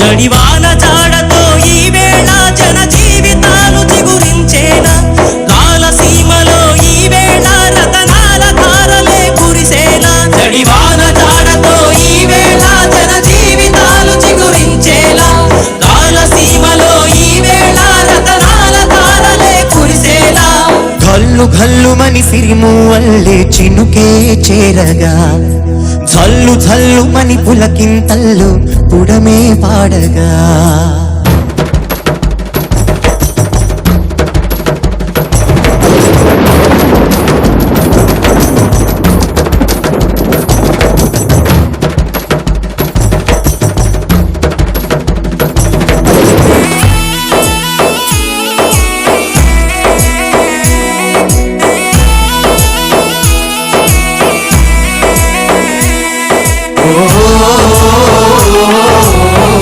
జడివాన జాడతో ఈ వేళ జన జీవితాలు చిగురించేనా రాయలసీమలో ఈ వేళ రతనాల ధారలే కురిసేనా జడివాన జాడతో ఈ వేళ జన జీవితాలు చిగురించేలా రాయలసీమలో ఈ వేళ రతనాల ధారలే కురిసేలా ఘల్లు ఘల్లుమని సిరిమూవల్లే చినుకే చేరగా ఝల్లు ఝల్లుమని పులకింతల్లు పుడమే పాడగా